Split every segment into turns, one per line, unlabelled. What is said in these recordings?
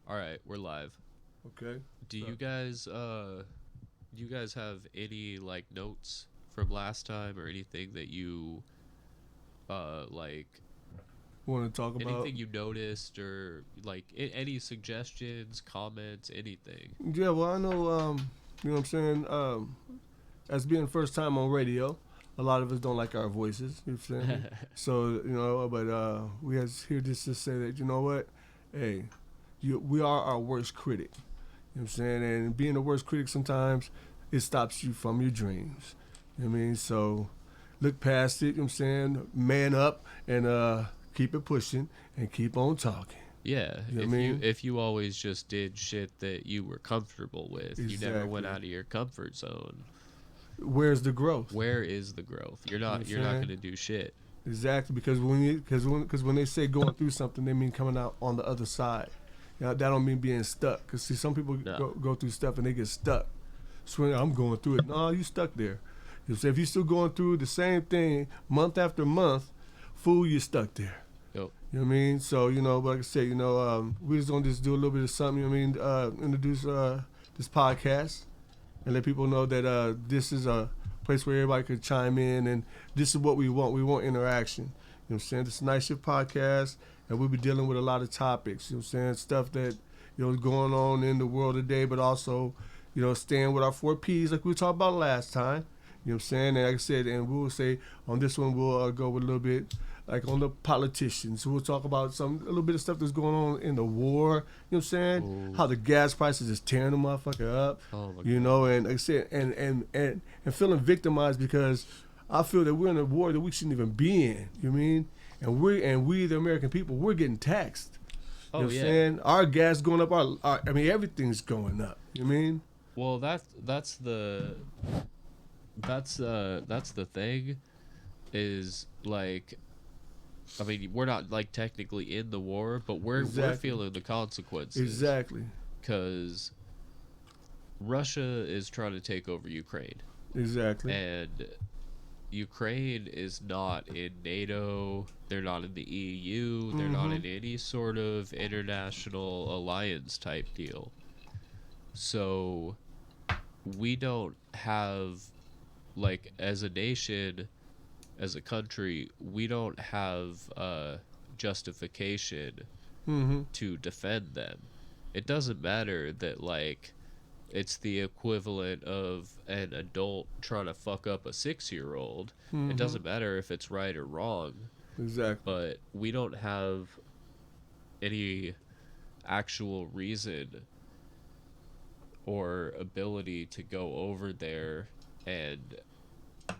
All right, we're live.
Okay.
Do
So,
you guys have any like notes from last time or anything that you like
want to talk about?
anything you noticed or like any suggestions, comments, anything?
Yeah. Well, I know. You know what I'm saying. As being first time on radio, a lot of us don't like our voices. You feel me? So but we has here just to say that hey, we are our worst critic. You know what I'm saying? And being the worst critic sometimes it stops you from your dreams. You know what I mean? So look past it. You know what I'm saying? Man up and keep it pushing and keep on talking.
Yeah,
You know what I mean?
if you always just did shit that you were comfortable with, you never went
Exactly.
out of your comfort zone.
Where's the growth?
Where is the growth? You're
You know what
not
I'm
you're not
saying?
going to do shit.
Exactly, because when they say going through something, they mean coming out on the other side. That don't mean being stuck. Cause see, some people
No.
go through stuff and they get stuck. So I'm going through it. No, you stuck there. You say if you're still going through the same thing month after month, fool, you're stuck there.
Yo,
You know what I mean? So but like I said, we just gonna just do a little bit of something. You know what I mean? Introduce this podcast and let people know that this is a place where everybody could chime in, and this is what we want. We want interaction. You know what I'm saying? This is Night Shift Podcast, and we'll be dealing with a lot of topics. You know what I'm saying? Stuff that is going on in the world today, but also staying with our 4 Ps like we talked about last time. You know what I'm saying? And like I said, and we'll say on this one we'll go with a little bit like on the politicians. We'll talk about a little bit of stuff that's going on in the war. You know what I'm saying?
ooh.
How the gas prices is tearing the motherfucker up.
Oh my
You
god.
know, and like I said, and feeling victimized because I feel that we're in a war that we shouldn't even be in. You know what I mean? And we the American people, we're getting taxed.
Oh
You know what I'm
yeah.
saying? Our gas going up. I mean, everything's going up. You know what I mean?
Well, that's the thing is like I mean, we're not like technically in the war, but we're
Exactly.
feeling the consequences
Exactly.
cuz Russia is trying to take over Ukraine.
Exactly.
And Ukraine is not in NATO, they're not in the EU, they're not in any sort of international alliance type deal. So we don't have like as a nation, as a country, we don't have justification
Mm-hmm.
to defend them. It doesn't matter that like it's the equivalent of an adult trying to fuck up a 6-year-old. It
Mm-hmm.
doesn't matter if it's right or wrong,
Exactly.
but we don't have any actual reason or ability to go over there and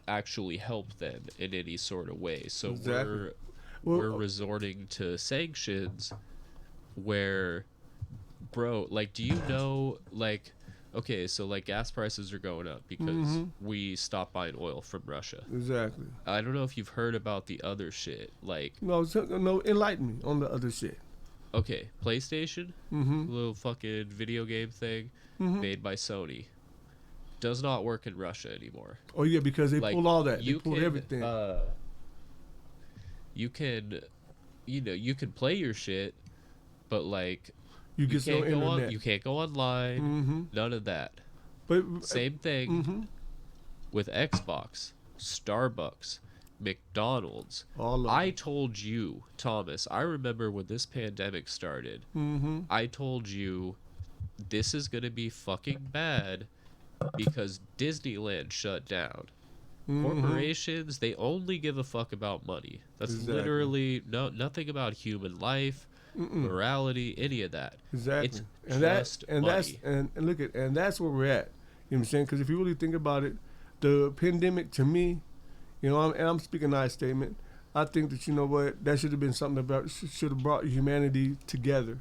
actually help them in any sort of way. So
Exactly.
we're
Well,
resorting to sanctions where bro, like do you know like okay, so like gas prices are going up because we stopped buying oil from Russia.
exactly.
I don't know if you've heard about the other shit. Like
No, enlighten me on the other shit.
okay, PlayStation,
Mm-hmm.
little fucking video game thing
Mm-hmm.
made by Sony does not work in Russia anymore.
Oh yeah, because they
Like
pulled all that. They
you
pulled
can
everything.
you can you can play your shit, but like
You
you
get no
can't go on
internet.
you can't go online,
Mm-hmm.
none of that.
But
Same thing
mm-hmm.
with Xbox, Starbucks, McDonald's.
All of
I
them.
told you, Thomas, I remember when this pandemic started,
Mm-hmm.
I told you this is going to be fucking bad because Disneyland shut down.
Mm-hmm.
Corporations, they only give a fuck about money. That's
Exactly.
literally nothing about human life,
Mm-mm.
morality, any of that.
Exactly.
It's
And that
just
and that's
money.
and look at and that's where we're at. You know what I'm saying? Because if you really think about it, the pandemic to me, I'm speaking I statement. I think that that should have been something about should have brought humanity together.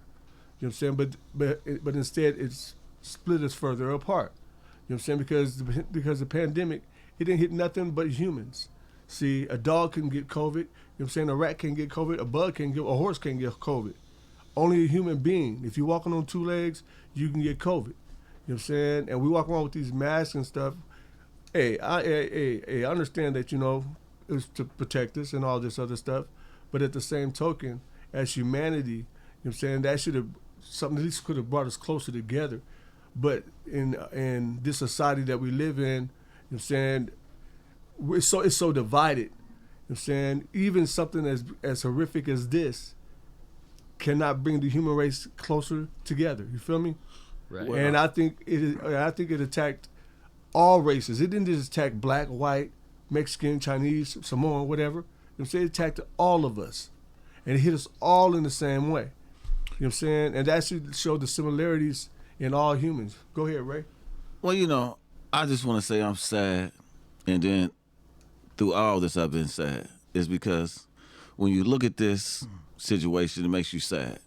You know what I'm saying? But instead it's split us further apart. You know what I'm saying? Because the pandemic, it didn't hit nothing but humans. See, a dog can get COVID. You know what I'm saying? A rat can get COVID. A horse can get COVID. Only a human being. If you're walking on 2 legs, you can get COVID. You know what I'm saying? And we walk around with these masks and stuff. I understand that, it's to protect us and all this other stuff. But at the same token, as humanity, you know what I'm saying, that should have something at least could have brought us closer together. But in this society that we live in, you know what I'm saying, it's so divided. You know what I'm saying, even something as horrific as this cannot bring the human race closer together. You feel me?
Right.
And I think it attacked all races. It didn't just attack black, white, Mexican, Chinese, Samoan, whatever. You know what I'm saying? It attacked all of us. And it hit us all in the same way. You know what I'm saying? And that should show the similarities in all humans. Go ahead, Ray.
Well, you know, I just want to say I'm sad, and then through all this I've been sad, is because when you look at this situation, it makes you sad.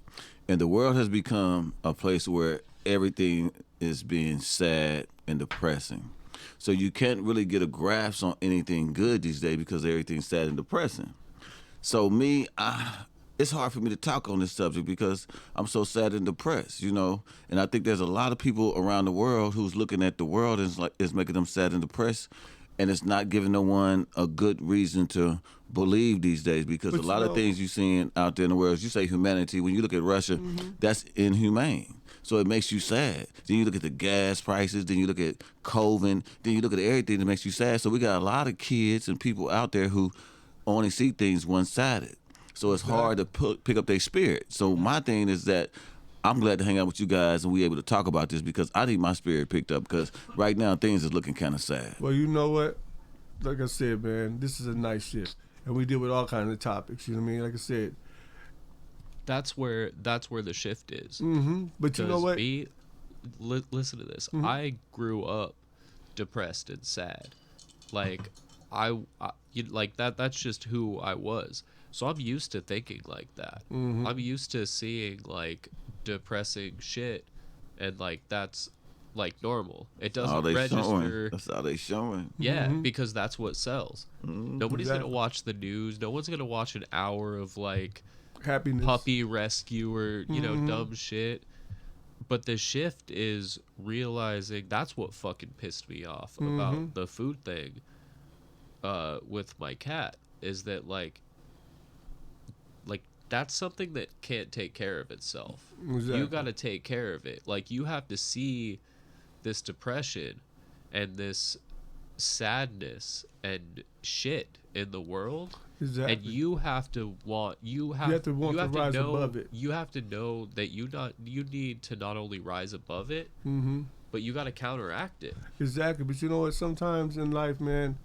And the world has become a place where everything is being sad and depressing. So you can't really get a grasp on anything good these days because everything's sad and depressing. So it's hard for me to talk on this subject because I'm so sad and depressed, you know. And I think there's a lot of people around the world who's looking at the world and it's making them sad and depressed, and it's not giving no one a good reason to believe these days because a lot of things you're seeing out there in the world, as you say humanity, when you look at Russia, that's inhumane. So it makes you sad. Then you look at the gas prices, then you look at COVID, then you look at everything that makes you sad. So we got a lot of kids and people out there who only see things one-sided. So it's hard to pick up their spirit. So my thing is that I'm glad to hang out with you guys and we able to talk about this because I need my spirit picked up because right now things is looking kind of sad.
Well, you know what? Like I said, man, this is a nice shift. And we deal with all kinds of topics, you know what I mean? Like I said.
That's where the shift is.
Mm-hmm. But you know what?
Listen to this. Mm-hmm. I grew up depressed and sad. Like like that's just who I was. So I'm used to thinking like that. Mm-hmm. I'm used to seeing like depressing shit, and like that's like normal. It doesn't register.
Showing. That's how they showing.
Yeah, because that's what sells. Mm-hmm. Nobody's gonna watch the news. No one's gonna watch an hour of like
happiness,
puppy rescue, or you know, dumb shit. But the shift is realizing that's what fucking pissed me off about the food thing. With my cat is that like that's something that can't take care of itself. Exactly. You got to take care of it. Like you have to see this depression and this sadness and shit in the world.
Exactly.
And you have to rise above it. You have to know that you need to not only rise above it, but you got to counteract it.
Exactly. But you know what? Sometimes in life, man,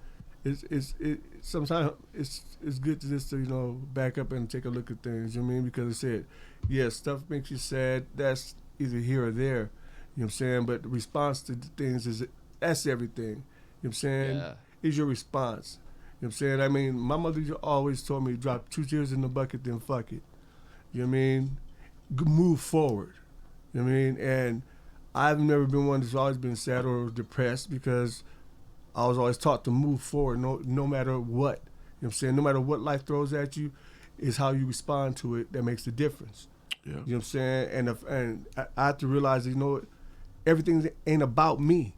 sometimes it's good to just you know back up and take a look at things. You know what I mean? Because I said, yeah, stuff makes you sad. That's either here or there. You know what I'm saying? But the response to things that's everything. You know what I'm saying? Yeah. Is your response. You know what I'm saying? I mean, my mother always told me, drop 2 tears in the bucket, then fuck it. You know what I mean? Move forward. You know what I mean? And I've never been one that's always been sad or depressed because I was always taught to move forward no matter what. You know what I'm saying? No matter what life throws at you, is how you respond to it that makes the difference. Yeah. You know what I'm saying? And I have to realize that, you know, everything ain't about me.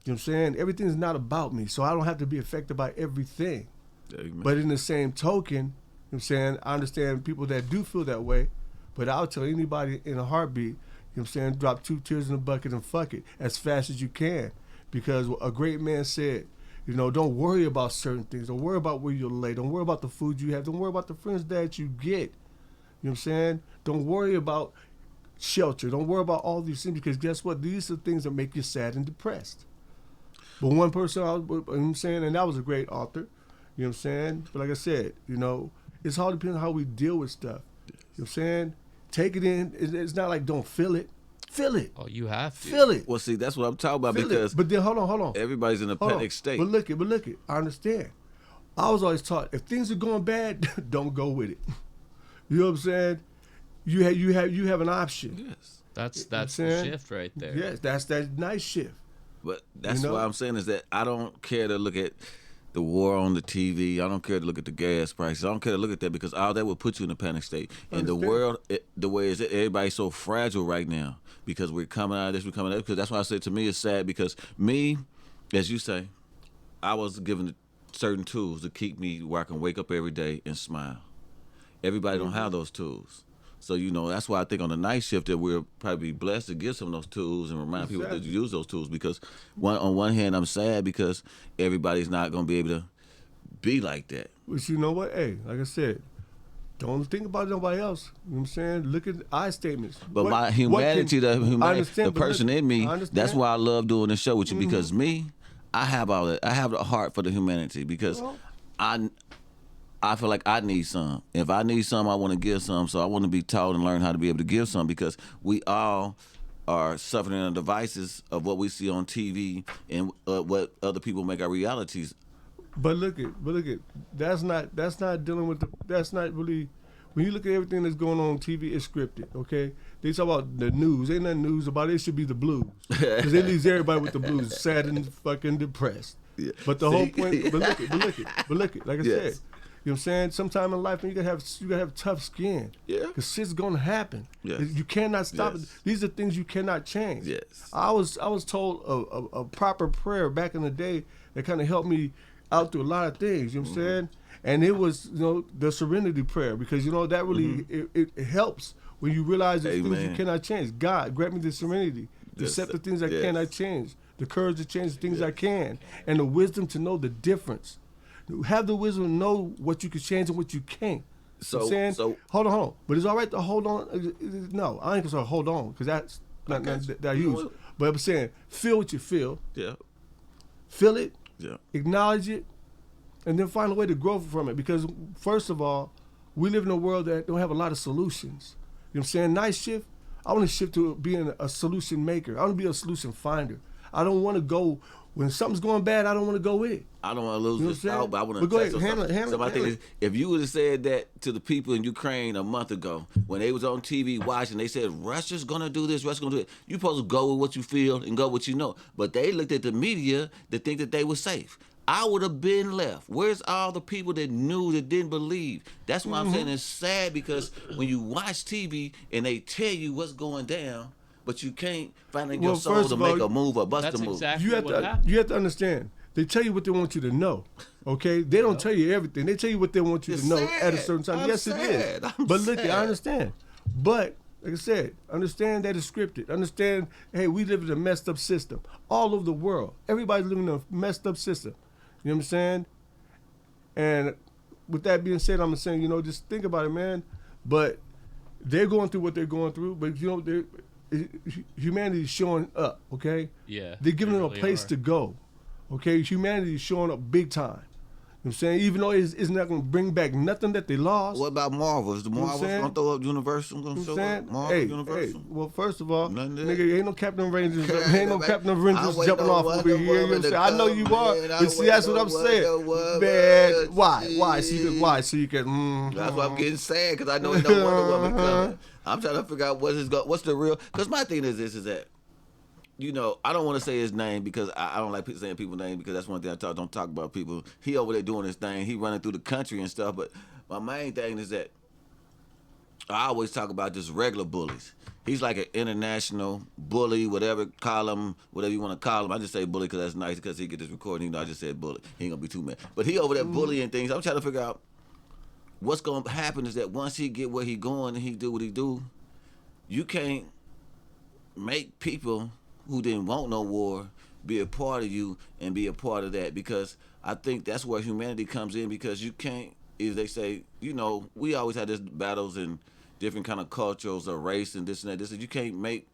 You know what I'm saying? Everything's not about me, so I don't have to be affected by everything. Amen. But in the same token, you know what I'm saying, I understand people that do feel that way, but I'll tell anybody in a heartbeat, you know what I'm saying, drop 2 tears in the bucket and fuck it as fast as you can. Because a great man said, you know, don't worry about certain things. Don't worry about where you'll lay. Don't worry about the food you have. Don't worry about the friends that you get. You know what I'm saying? Don't worry about shelter. Don't worry about all these things because guess what? These are things that make you sad and depressed. But one person, you know what I'm saying, and that was a great author, you know what I'm saying? But like I said, you know, it's all depends on how we deal with stuff. You know what I'm saying? Take it in. It's not like don't feel it. Feel it.
Oh, you have to.
Feel it.
Well, see, that's what I'm talking about
feel
because.
It. But then, hold on.
Everybody's in a panic state.
But look it. I understand. I was always taught if things are going bad, don't go with it. You know what I'm saying? You have an option.
Yes.
That's the shift right there.
Yes, that's that nice shift.
But that's what I'm saying is that I don't care to look at the war on the TV. I don't care to look at the gas prices. I don't care to look at that because all that will put you in a panic state. And the world, the way is it, everybody's so fragile right now because we're coming out of this, we're coming out of this. Because that's why I said to me it's sad because me, as you say, I was given certain tools to keep me where I can wake up every day and smile. Everybody don't have those tools. So, that's why I think on the night shift that we'll probably be blessed to give some of those tools and remind people to use those tools, because on one hand, I'm sad because everybody's not going to be able to be like that.
But you know what? Hey, like I said, don't think about nobody else. You know what I'm saying? Look at I statements.
But my humanity, the person in me, that's why I love doing this show with you, because I have all that. I have the heart for the humanity, because I feel like I need some. If I need some, I want to give some. So I want to be taught and learn how to be able to give some, because we all are suffering under the devices of what we see on TV and what other people make our realities.
But look at that's not dealing with that's not really, when you look at everything that's going on TV, it's scripted. Okay, they talk about the news. Ain't nothing news about it. It should be the blues, because they leaves everybody with the blues, sad and fucking depressed.
Yeah.
But the whole point. But look at. Like I said, you know what I'm saying? Sometime in life, you gotta have tough skin.
Yeah.
Cause shit's gonna happen.
Yes.
You cannot stop it.
Yes.
These are things you cannot change.
Yes.
I was told a proper prayer back in the day that kind of helped me out through a lot of things. You know what I'm saying? And it was the serenity prayer, because that really it helps when you realize there's things you cannot change. God, grant me the serenity to accept the things I cannot change, the courage to change the things I can, and the wisdom to know the difference. Have the wisdom to know what you can change and what you can't.
So,
I'm saying,
so
hold on. But it's all right to hold on. No, I ain't gonna say hold on, because that's not that I use. But I'm saying, feel what you feel.
Yeah.
Feel it.
Yeah.
Acknowledge it, and then find a way to grow from it. Because first of all, we live in a world that don't have a lot of solutions. You know what I'm saying? Night shift, I want to shift to being a solution maker. I want to be a solution finder. I don't want to go when something's going bad. I don't want to go with it.
I don't want to lose this out, but I want to
go ahead,
touch on something. So my thing is, if you would have said that to the people in Ukraine a month ago, when they was on TV watching, they said Russia's gonna do this, Russia's gonna do it. You supposed to go with what you feel and go with what you know. But they looked at the media to think that they were safe. I would have been left. Where's all the people that knew, that didn't believe? That's why I'm saying it's sad, because when you watch TV and they tell you what's going down, but you can't find in your soul to make a move or bust a move.
Exactly
you have to understand. They tell you what they want you to know. Okay? They don't tell you everything. They tell you what they want you to know at a certain time. Yes, it is. But look, I understand. But like I said, understand that it's scripted. Understand, hey, we live in a messed up system. All over the world. Everybody's living in a messed up system. You know what I'm saying? And with that being said, I'm saying, just think about it, man. But they're going through what they're going through. But, humanity is showing up, okay?
Yeah.
They're giving them a
really
place to go, okay? Humanity is showing up big time. You know what I'm saying? Even though it's not going to bring back nothing that they lost.
What about Marvel? Is the Marvel going to throw up Universal? Going to show up Marvel, Universal?
Well, first of all,
Nothing
nigga, ain't no Captain Rangers, ain't no Captain Avengers jumping off over here. You know what I'm saying? I know you are, but see, that's what I'm saying. Man, why? So you can.
That's why I'm getting sad, because I know ain't no Wonder Woman coming. I'm trying to figure out what's the real. Because my thing is this: is that, I don't want to say his name, because I don't like saying people's name, because that's one thing don't talk about people. He over there doing his thing. He running through the country and stuff. But my main thing is that I always talk about just regular bullies. He's like an international bully, whatever, call him, whatever you want to call him. I just say bully because that's nice, because he get this recording. I just said bully. He ain't going to be too mad. But he over there bullying things. I'm trying to figure out what's going to happen is that once he get where he going and he do what he do, you can't make people who didn't want no war be a part of you and be a part of that, because I think that's where humanity comes in, because you can't, as they say, we always had this battles and different kind of cultures or race and this and that. You can't make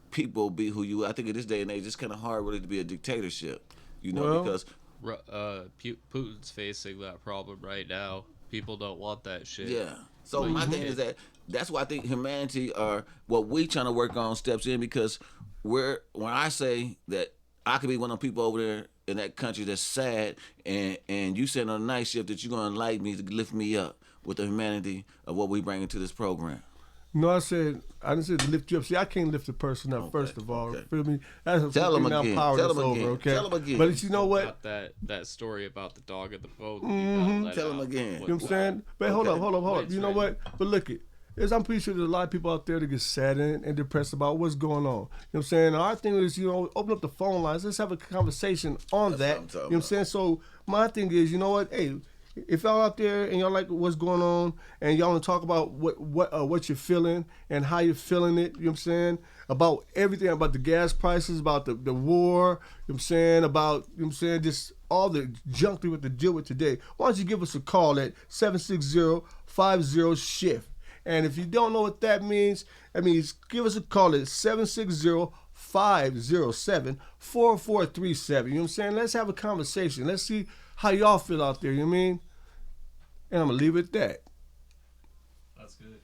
people be who you are. I think in this day and age, it's kind of hard really to be a dictatorship, because
Putin's facing that problem right now. People don't want that shit.
Yeah. So my thing is that's why I think humanity, or what we trying to work on, steps in, because when I say that I could be one of the people over there in that country that's sad, and you said on a night shift that you're going to enlighten me to lift me up with the humanity of what we bring into this program.
No, I didn't say to lift you up. See, I can't lift a person up, first of all.
Okay.
Feel me? That's
Tell them
now
again.
power
Tell
that's
them
over,
again.
okay?
Tell them again.
But you know what?
About that story about the dog at the boat.
Tell them again.
You know what I'm saying? But hold up. You know what? But look it. I'm pretty sure there's a lot of people out there that get sad and depressed about what's going on. You know what I'm saying? Our thing is, open up the phone lines. Let's have a conversation on that. You know what I'm saying? So my thing is, you know what? Hey, If y'all out there and y'all like what's going on, and y'all want to talk about what you're feeling and how you're feeling it, you know what I'm saying? About everything, about the gas prices, about the war, you know what I'm saying? About, you know what I'm saying, just all the junk we have to deal with today. Why don't you give us a call at 760-50-SHIFT. And if you don't know what that means give us a call at 760-507-4437. You know what I'm saying? Let's have a conversation. Let's see how y'all feel out there, you know what I mean? And I'm going to leave it at that.
That's good.